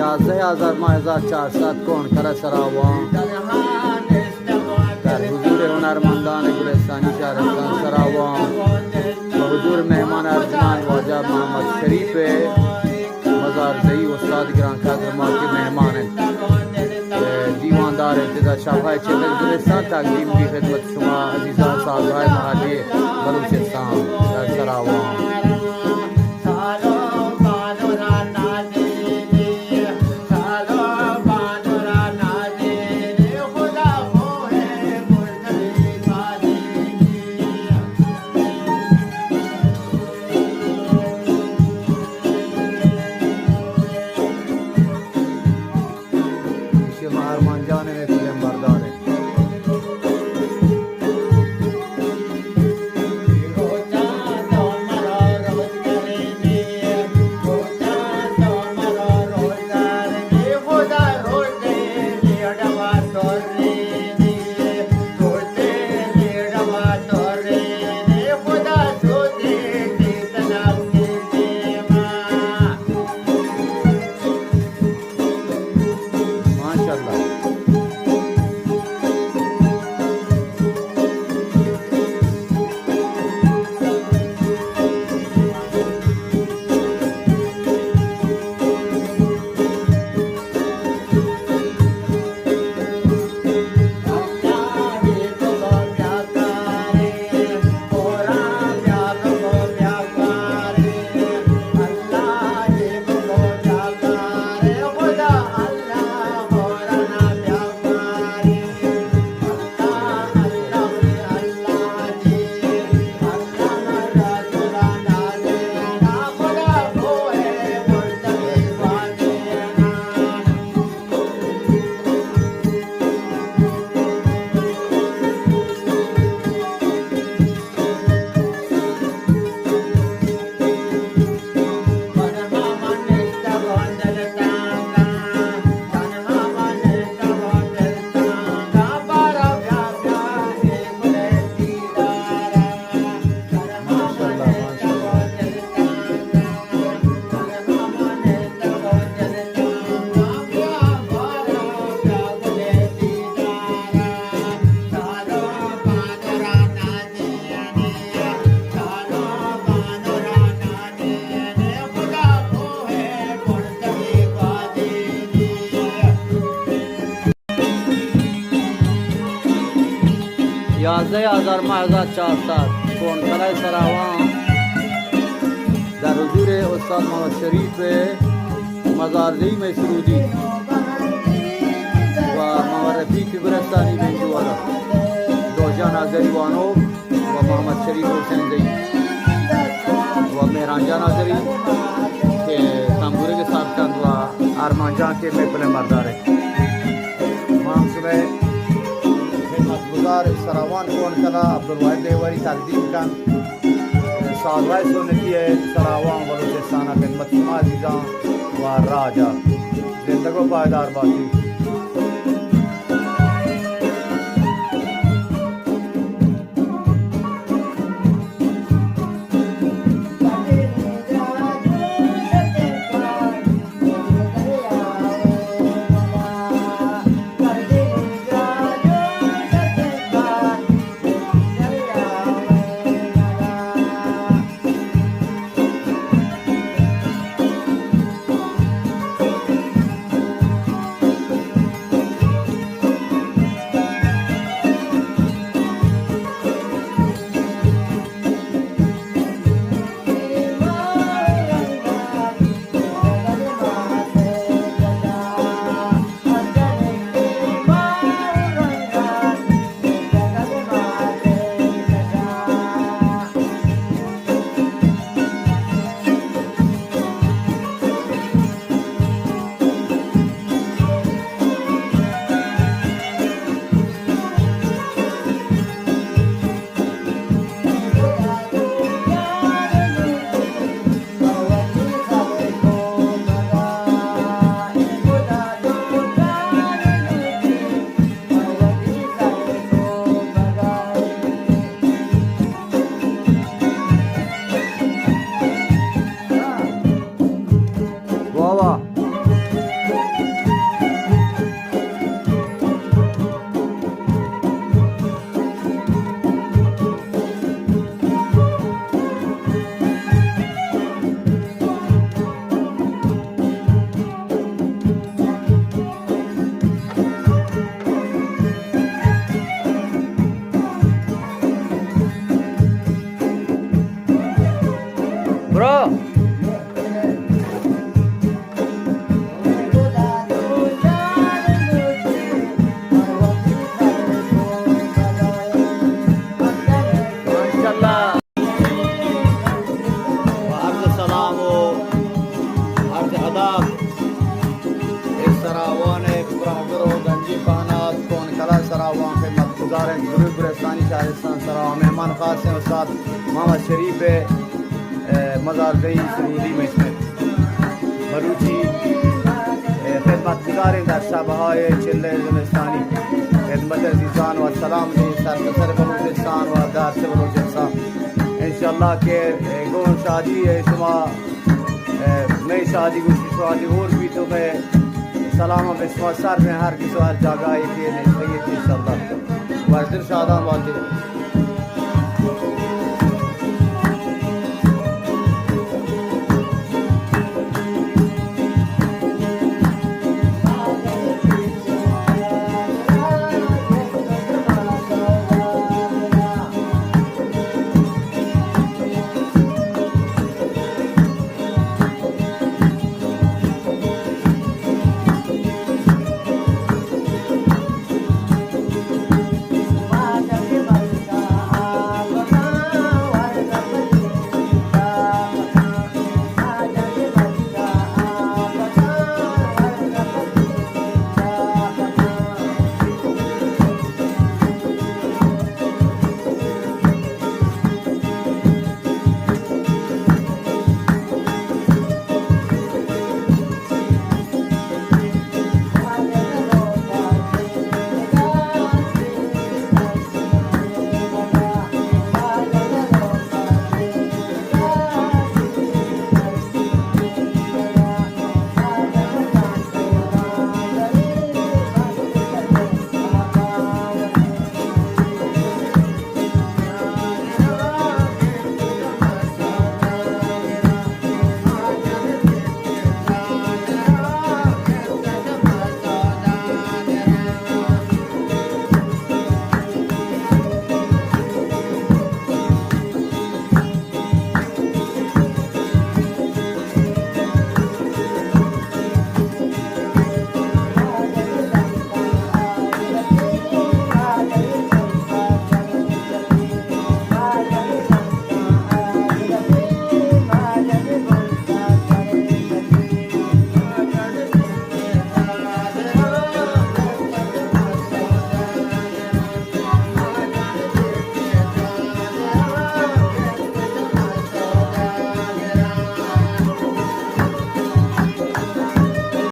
11,400 کن کل سراوان در حضور هنرمندان گلستانی شهرستان سراوان و حضور مهمان ارجمند واجب محمد شریف مزارزئی استاد گران قدر ما کے مہمان ہیں دیواندار ابتدا شاہبھائی چیلنج گلستان تقدیم کی خدمت شما عزیزان صاحبھائی محلی بلوچستان در سراوان یازده هزار مهزاد 400 کنکلای سراوان در حضور استاد محمد شریف مزارزئی مسرودی و محمد رفیق گلستانی بنجوالا دوجان آذری وانو و محمد شریف حسین زئی و مهران جان آذری که تنبوره के साथ चंद و ارمان جان के महफिल मर्दार है माम सुबह गुजार सरावान कौन कला अब्दुलवाहिद देवरी तकदीम कन सालवाई सुनती है सरावान बलूचिस्तान खिदमत शुमा अजीज़ां व राजा जिंदगो पायदार बाती शुक्रगुजार हैं। गुरु गुरस्तानी शाहरिस्तान सरावा मेहमान खास हैं उस्ताद मोहम्मद शरीफ मज़ार दई सरूरी में बलूची खिदमत गुजार हैं। दर शबहाय चिल्ले ज़ुमिस्तानी खिदमत अज़ीज़ान व सलाम सर बलूचिस्तान व दार से बलूचिस्तान इंशाअल्लाह के गोन शादी शुमा मैं शादी गुशी शादी और भी तो मैं सलाम सर में हर किसी हर जगह इंशाअल्लाह वर्दर शादान वाले